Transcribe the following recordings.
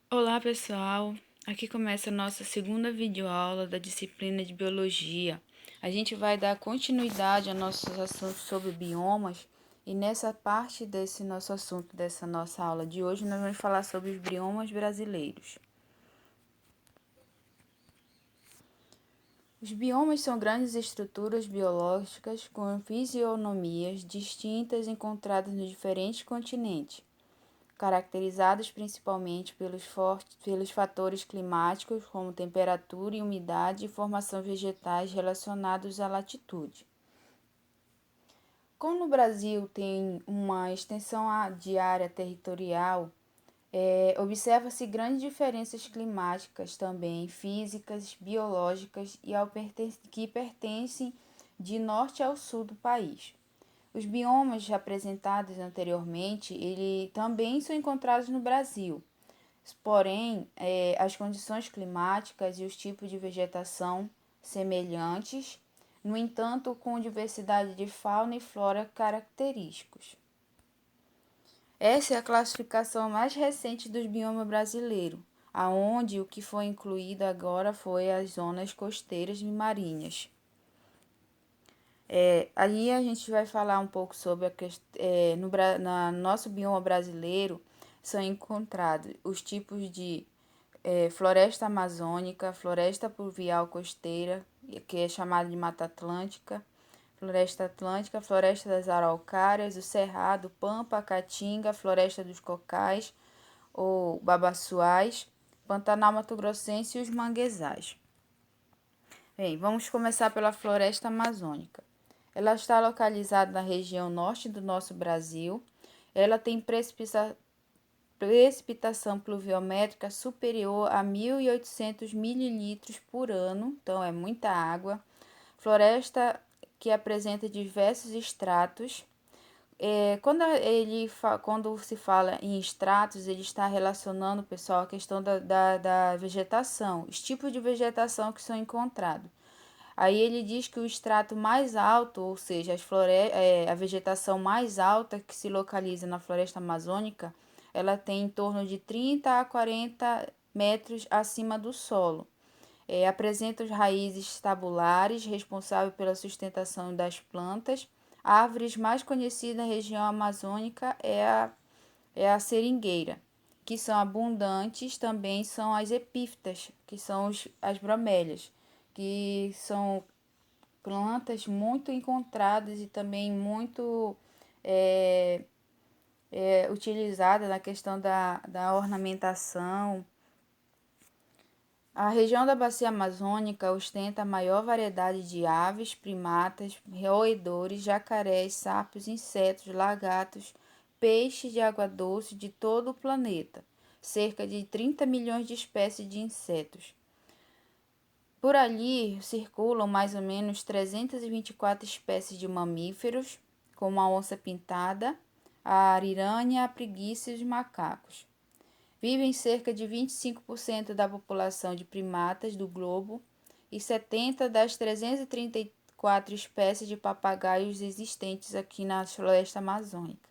Olá, pessoal! Aqui começa a nossa segunda videoaula da disciplina de Biologia. A gente vai dar continuidade aos nossos assuntos sobre biomas e nessa parte desse nosso assunto, dessa nossa aula de hoje, nós vamos falar sobre os biomas brasileiros. Os biomas são grandes estruturas biológicas com fisionomias distintas encontradas nos diferentes continentes, caracterizados principalmente pelos fatores climáticos, como temperatura e umidade e formação vegetais relacionados à latitude. Como o Brasil tem uma extensão de área territorial, observa-se grandes diferenças climáticas também, físicas, biológicas e que pertencem de norte ao sul do país. Os biomas apresentados anteriormente, ele também são encontrados no Brasil. Porém, as condições climáticas e os tipos de vegetação semelhantes, no entanto, com diversidade de fauna e flora característicos. Essa é a classificação mais recente dos biomas brasileiros, aonde o que foi incluído agora foi as zonas costeiras e marinhas. Aí a gente vai falar um pouco sobre no nosso bioma brasileiro são encontrados os tipos de floresta amazônica, floresta pluvial costeira, que é chamada de Mata Atlântica, floresta das araucárias, o cerrado, pampa, caatinga, floresta dos cocais ou babaçuais, Pantanal mato-grossense e os manguezais. Bem, vamos começar pela floresta amazônica. Ela está localizada na região norte do nosso Brasil. Ela tem precipitação pluviométrica superior a 1.800 mililitros por ano, então é muita água. Floresta que apresenta diversos estratos. Quando se fala em estratos, ele está relacionando, pessoal, a questão da vegetação, os tipos de vegetação que são encontrados. Aí ele diz que o estrato mais alto, ou seja, a vegetação mais alta que se localiza na floresta amazônica, ela tem em torno de 30 a 40 metros acima do solo. Apresenta as raízes tabulares, responsáveis pela sustentação das plantas. A árvore mais conhecida na região amazônica é a seringueira, que são abundantes, também são as epífitas, que são as bromélias, que são plantas muito encontradas e também muito é, utilizadas na questão da ornamentação. A região da bacia amazônica ostenta a maior variedade de aves, primatas, roedores, jacarés, sapos, insetos, lagartos, peixes de água doce de todo o planeta, cerca de 30 milhões de espécies de insetos. Por ali circulam mais ou menos 324 espécies de mamíferos, como a onça-pintada, a ariranha, a preguiça e os macacos. Vivem cerca de 25% da população de primatas do globo e 70 das 334 espécies de papagaios existentes aqui na floresta amazônica.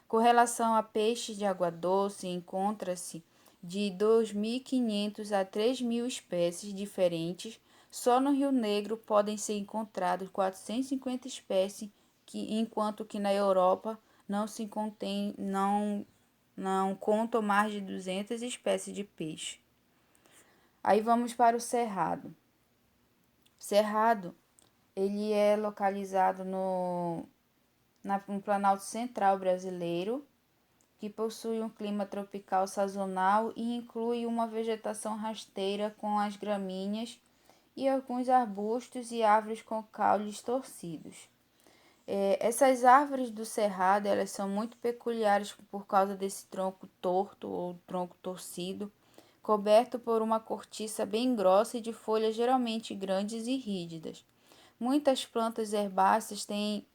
Com relação a peixes de água doce, encontra-se de 2.500 a 3.000 espécies diferentes. Só no Rio Negro podem ser encontradas 450 espécies, enquanto que na Europa não contam mais de 200 espécies de peixe. Aí vamos para o Cerrado. Cerrado, ele é localizado no Planalto Central brasileiro, que possui um clima tropical sazonal e inclui uma vegetação rasteira com as gramíneas e alguns arbustos e árvores com caules torcidos. Essas árvores do cerrado, elas são muito peculiares por causa desse tronco torto ou tronco torcido, coberto por uma cortiça bem grossa e de folhas geralmente grandes e rígidas. Muitas plantas herbáceas têm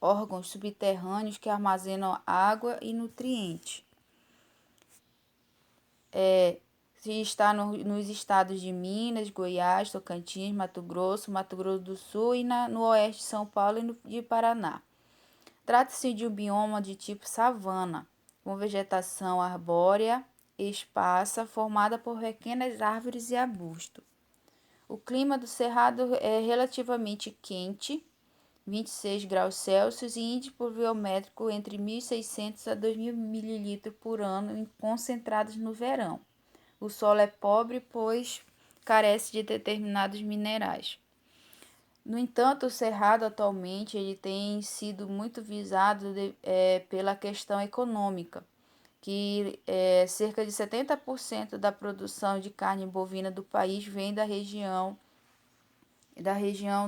órgãos subterrâneos que armazenam água e nutrientes. Se está nos estados de Minas, Goiás, Tocantins, Mato Grosso do Sul e no oeste de São Paulo e de Paraná. Trata-se de um bioma de tipo savana, com vegetação arbórea esparsa formada por pequenas árvores e arbustos. O clima do Cerrado é relativamente quente, 26 graus Celsius, e índice pluviométrico entre 1.600 a 2.000 mililitros por ano, concentrados no verão. O solo é pobre, pois carece de determinados minerais. No entanto, o Cerrado atualmente ele tem sido muito visado pela questão econômica, que cerca de 70% da produção de carne bovina do país vem da região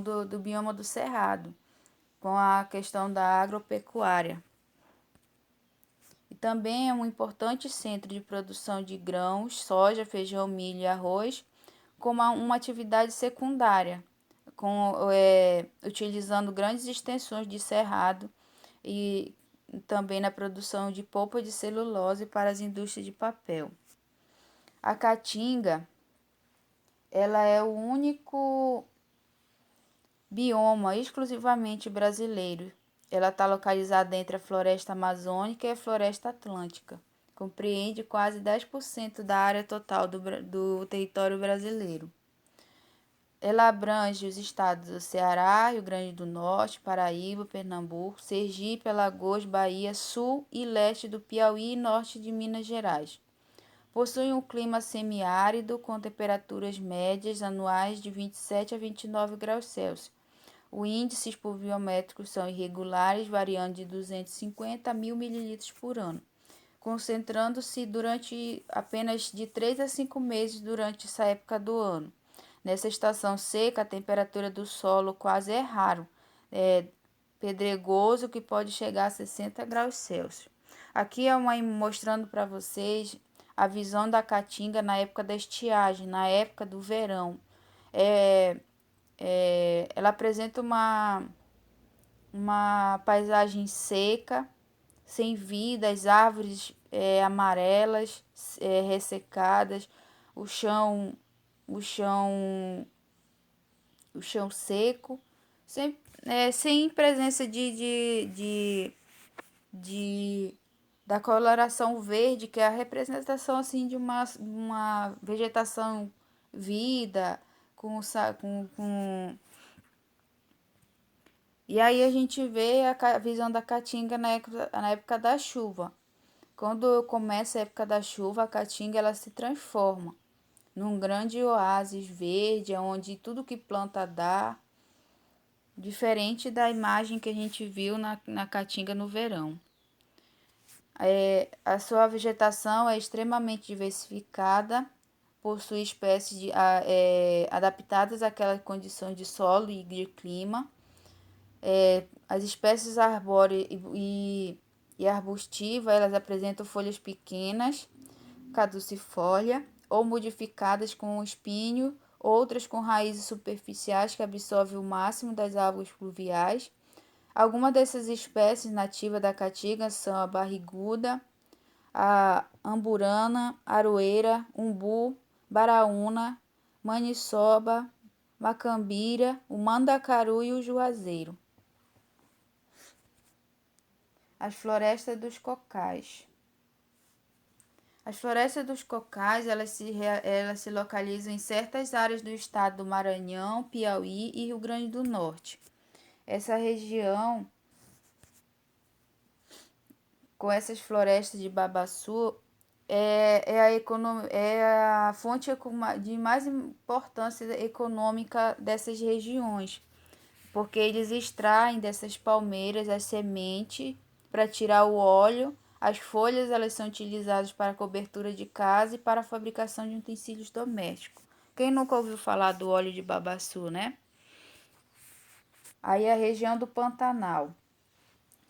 do bioma do Cerrado, com a questão da agropecuária. E também é um importante centro de produção de grãos, soja, feijão, milho e arroz, como uma atividade secundária, utilizando grandes extensões de cerrado e também na produção de polpa de celulose para as indústrias de papel. A Caatinga, ela é o único bioma exclusivamente brasileiro. Ela está localizada entre a floresta amazônica e a floresta atlântica. Compreende quase 10% da área total do território brasileiro. Ela abrange os estados do Ceará, Rio Grande do Norte, Paraíba, Pernambuco, Sergipe, Alagoas, Bahia, sul e leste do Piauí e norte de Minas Gerais. Possui um clima semiárido com temperaturas médias anuais de 27 a 29 graus Celsius. Os índices pluviométricos são irregulares, variando de 250 a 1.000 mililitros por ano, concentrando-se durante apenas de 3 a 5 meses durante essa época do ano. Nessa estação seca, a temperatura do solo quase é raro, pedregoso, que pode chegar a 60 graus Celsius. Aqui é mostrando para vocês a visão da Caatinga na época da estiagem, na época do verão. Ela apresenta uma paisagem seca, sem vida, as árvores amarelas, ressecadas, o chão seco, sem presença da coloração verde, que é a representação assim de uma vegetação vida, com. E aí a gente vê a visão da Caatinga na época da chuva. Quando começa a época da chuva, a Caatinga ela se transforma num grande oásis verde, onde tudo que planta dá, diferente da imagem que a gente viu na Caatinga no verão. A sua vegetação é extremamente diversificada, possui espécies adaptadas àquelas condições de solo e de clima. As espécies arbóreas e arbustivas, elas apresentam folhas pequenas, caducifólia, ou modificadas com espinho, outras com raízes superficiais que absorvem o máximo das águas pluviais. Algumas dessas espécies nativas da Caatinga são a barriguda, a amburana, aroeira, umbu, baraúna, maniçoba, macambira, o mandacaru e o juazeiro. As florestas dos cocais. As florestas dos cocais elas se localizam em certas áreas do estado do Maranhão, Piauí e Rio Grande do Norte. Essa região, com essas florestas de babaçu, é a fonte de mais importância econômica dessas regiões, porque eles extraem dessas palmeiras as sementes para tirar o óleo. As folhas elas são utilizadas para cobertura de casa e para a fabricação de utensílios domésticos. Quem nunca ouviu falar do óleo de babaçu, né? Aí a região do Pantanal.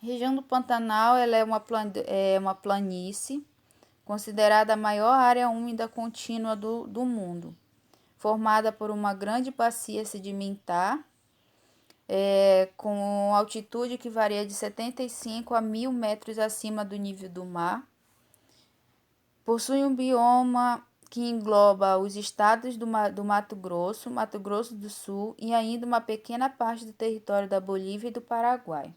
A região do Pantanal ela é uma planície, considerada a maior área úmida contínua do mundo, formada por uma grande bacia sedimentar, com altitude que varia de 75 a 1.000 metros acima do nível do mar. Possui um bioma que engloba os estados do Mato Grosso do Sul e ainda uma pequena parte do território da Bolívia e do Paraguai.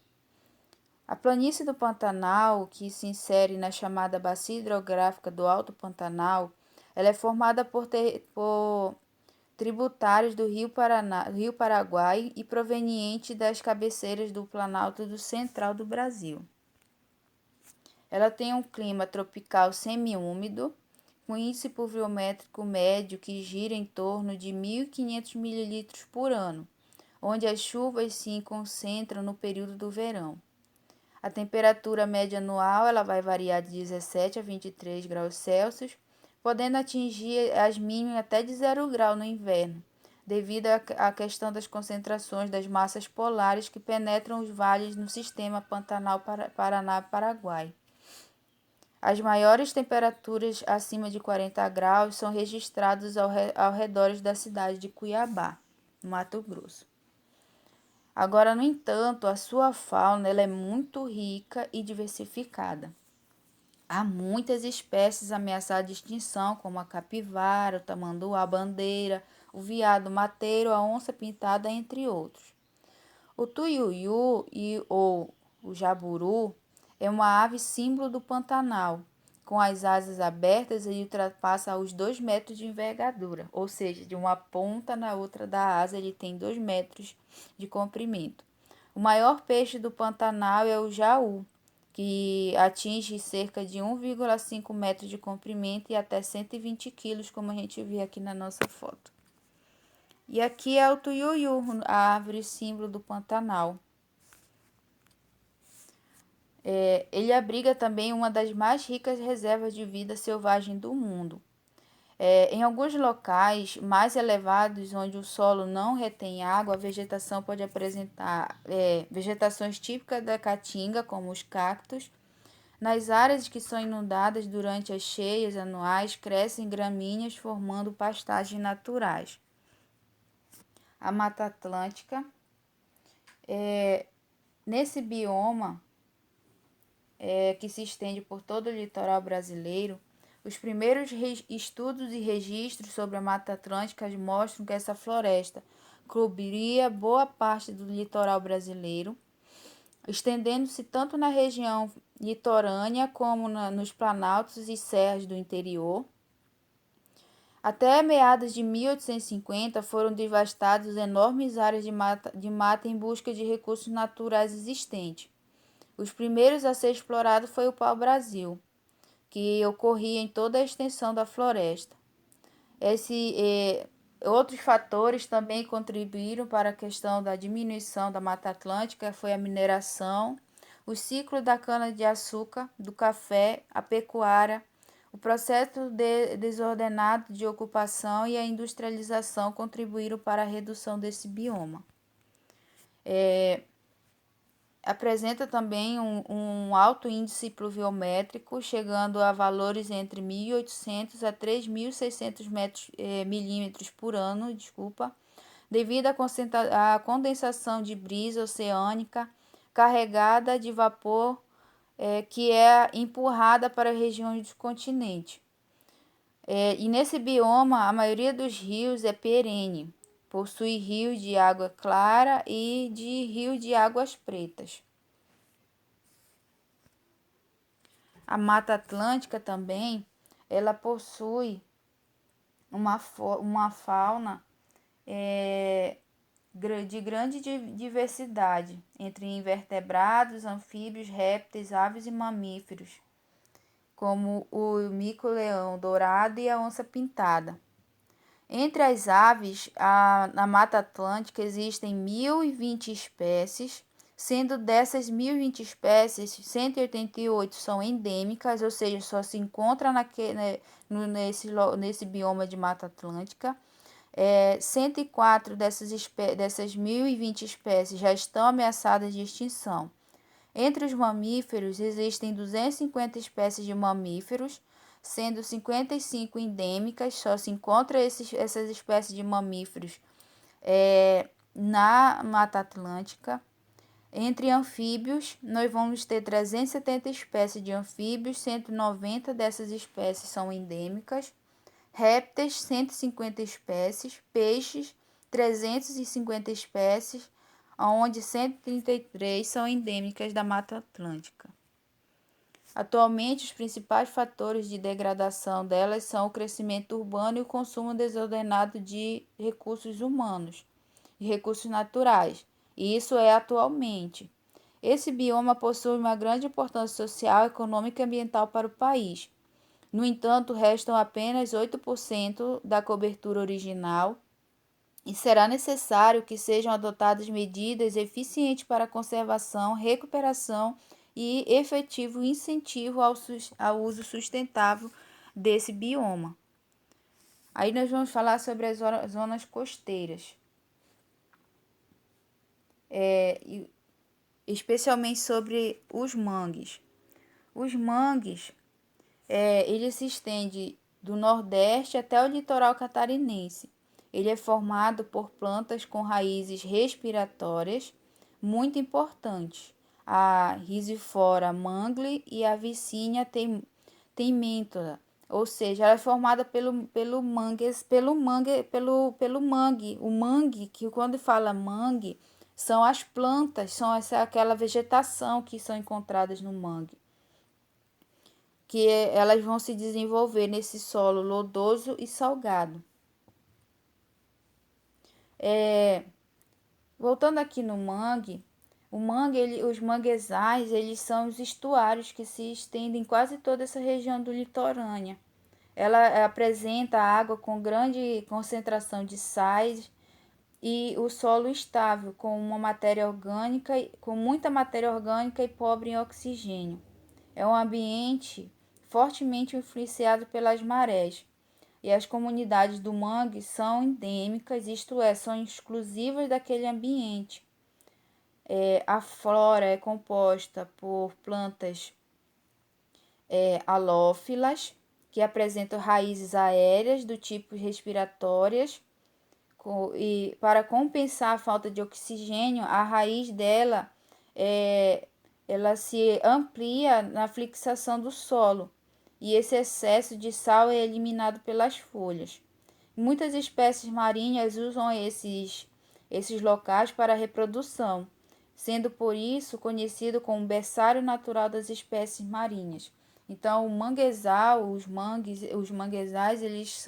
A planície do Pantanal, que se insere na chamada Bacia Hidrográfica do Alto Pantanal, ela é formada por tributários do Rio Paraná, Rio Paraguai e proveniente das cabeceiras do Planalto do Central do Brasil. Ela tem um clima tropical semiúmido, com índice pluviométrico médio que gira em torno de 1.500 mililitros por ano, onde as chuvas se concentram no período do verão. A temperatura média anual ela vai variar de 17 a 23 graus Celsius, podendo atingir as mínimas até de 0 grau no inverno, devido à questão das concentrações das massas polares que penetram os vales no sistema Pantanal Paraná-Paraguai. As maiores temperaturas acima de 40 graus são registradas ao redor da cidade de Cuiabá, no Mato Grosso. Agora, no entanto, a sua fauna ela é muito rica e diversificada. Há muitas espécies ameaçadas de extinção, como a capivara, o tamanduá-bandeira, o veado-mateiro, a onça-pintada, entre outros. O tuiuiu ou o jaburu é uma ave símbolo do Pantanal, com as asas abertas e ultrapassa os 2 metros de envergadura, ou seja, de uma ponta na outra da asa ele tem 2 metros de comprimento. O maior peixe do Pantanal é o jaú, que atinge cerca de 1,5 metros de comprimento e até 120 quilos, como a gente vê aqui na nossa foto. E aqui é o tuiuiu, a árvore símbolo do Pantanal. Ele abriga também uma das mais ricas reservas de vida selvagem do mundo. Em alguns locais mais elevados, onde o solo não retém água, a vegetação pode apresentar vegetações típicas da caatinga, como os cactos. Nas áreas que são inundadas durante as cheias anuais, crescem gramíneas formando pastagens naturais. A Mata Atlântica, nesse bioma, que se estende por todo o litoral brasileiro, os primeiros estudos e registros sobre a Mata Atlântica mostram que essa floresta cobria boa parte do litoral brasileiro, estendendo-se tanto na região litorânea como nos planaltos e serras do interior. Até meados de 1850 foram devastadas enormes áreas de mata em busca de recursos naturais existentes. Os primeiros a ser explorado foi o pau-brasil, que ocorria em toda a extensão da floresta. Outros fatores também contribuíram para a questão da diminuição da Mata Atlântica, foi a mineração, o ciclo da cana-de-açúcar, do café, a pecuária, o processo desordenado de ocupação e a industrialização contribuíram para a redução desse bioma. Apresenta também um alto índice pluviométrico, chegando a valores entre 1.800 a 3.600 milímetros por ano, devido à condensação de brisa oceânica carregada de vapor que é empurrada para regiões do continente. E nesse bioma, a maioria dos rios é perene, possui rio de água clara e de rio de águas pretas. A Mata Atlântica também, ela possui uma fauna de grande diversidade entre invertebrados, anfíbios, répteis, aves e mamíferos, como o mico-leão dourado e a onça-pintada. Entre as aves, na Mata Atlântica existem 1.020 espécies, sendo dessas 1.020 espécies, 188 são endêmicas, ou seja, só se encontra nesse bioma de Mata Atlântica. 104 dessas 1.020 espécies já estão ameaçadas de extinção. Entre os mamíferos, existem 250 espécies de mamíferos, sendo 55 endêmicas, só se encontra essas espécies de mamíferos na Mata Atlântica. Entre anfíbios, nós vamos ter 370 espécies de anfíbios, 190 dessas espécies são endêmicas. Répteis, 150 espécies. Peixes, 350 espécies. onde 133 são endêmicas da Mata Atlântica. Atualmente, os principais fatores de degradação delas são o crescimento urbano e o consumo desordenado de recursos humanos e recursos naturais. E isso é atualmente. Esse bioma possui uma grande importância social, econômica e ambiental para o país. No entanto, restam apenas 8% da cobertura original e será necessário que sejam adotadas medidas eficientes para a conservação, recuperação e efetivo incentivo ao uso sustentável desse bioma. Aí nós vamos falar sobre as zonas costeiras, especialmente sobre os mangues. Os mangues, ele se estende do Nordeste até o litoral catarinense. Ele é formado por plantas com raízes respiratórias muito importantes. A Rhizophyra mangle e a Vicínia tementula, ou seja, ela é formada pelo mangue. O mangue, que quando fala mangue, são as plantas, são aquela vegetação que são encontradas no mangue, que elas vão se desenvolver nesse solo lodoso e salgado. Voltando aqui no mangue, os manguezais, eles são os estuários que se estendem em quase toda essa região do litorânea. Ela apresenta água com grande concentração de sais e o solo estável, com muita matéria orgânica e pobre em oxigênio. É um ambiente fortemente influenciado pelas marés. E as comunidades do mangue são endêmicas, isto é, são exclusivas daquele ambiente. A flora é composta por plantas halófilas, que apresentam raízes aéreas do tipo respiratórias, e para compensar a falta de oxigênio, a raiz dela ela se amplia na fixação do solo, e esse excesso de sal é eliminado pelas folhas. Muitas espécies marinhas usam esses locais para a reprodução, sendo por isso conhecido como berçário natural das espécies marinhas. Então, o manguezal, os manguezais, eles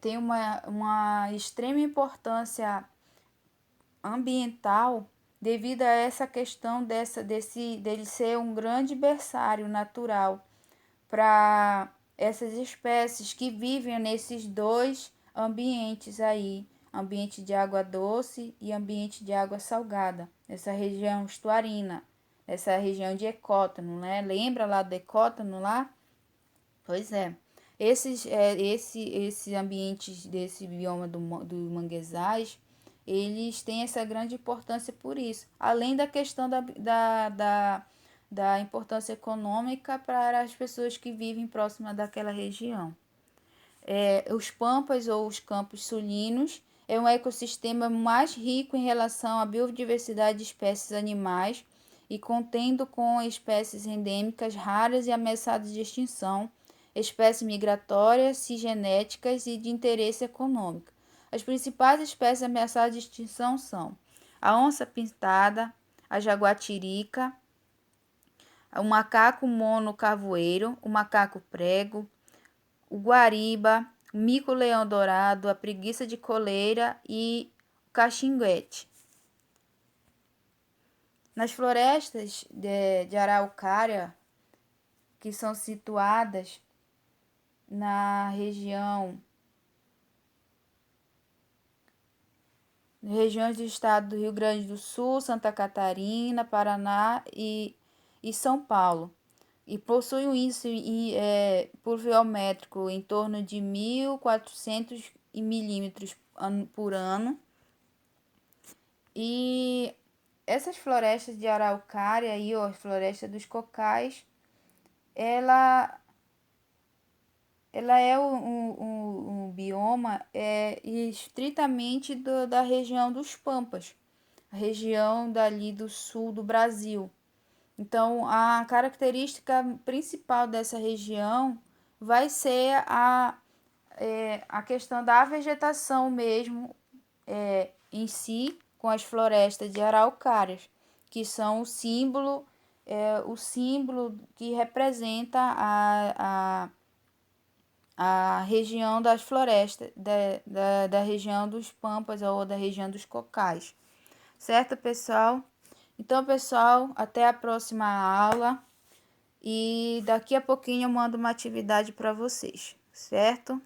têm uma extrema importância ambiental devido a essa questão dele ser um grande berçário natural para essas espécies que vivem nesses dois ambientes aí, ambiente de água doce e ambiente de água salgada, essa região estuarina, essa região de ecótono, né? Lembra lá do ecótono lá? Pois é. Esses ambientes desse bioma do manguezais, eles têm essa grande importância por isso, além da questão da importância econômica para as pessoas que vivem próxima daquela região. Os pampas ou os campos sulinos é um ecossistema mais rico em relação à biodiversidade de espécies animais e contendo com espécies endêmicas raras e ameaçadas de extinção, espécies migratórias, cigenéticas e de interesse econômico. As principais espécies ameaçadas de extinção são a onça-pintada, a jaguatirica, o macaco mono-cavoeiro, o macaco prego, o guariba, o mico-leão-dourado, a preguiça de coleira e o caxinguete. Nas florestas de araucária, que são situadas na regiões do estado do Rio Grande do Sul, Santa Catarina, Paraná e São Paulo, e possui um índice pluviométrico em torno de 1.400 milímetros por ano. E essas florestas de araucária aí, ó, a floresta dos cocais, ela é um bioma estritamente da região dos Pampas, a região dali do sul do Brasil. Então, a característica principal dessa região vai ser a questão da vegetação mesmo em si, com as florestas de araucárias, que são o símbolo que representa a região das florestas, da região dos pampas ou da região dos cocais. Certo, pessoal? Então, pessoal, até a próxima aula. E daqui a pouquinho eu mando uma atividade para vocês, certo?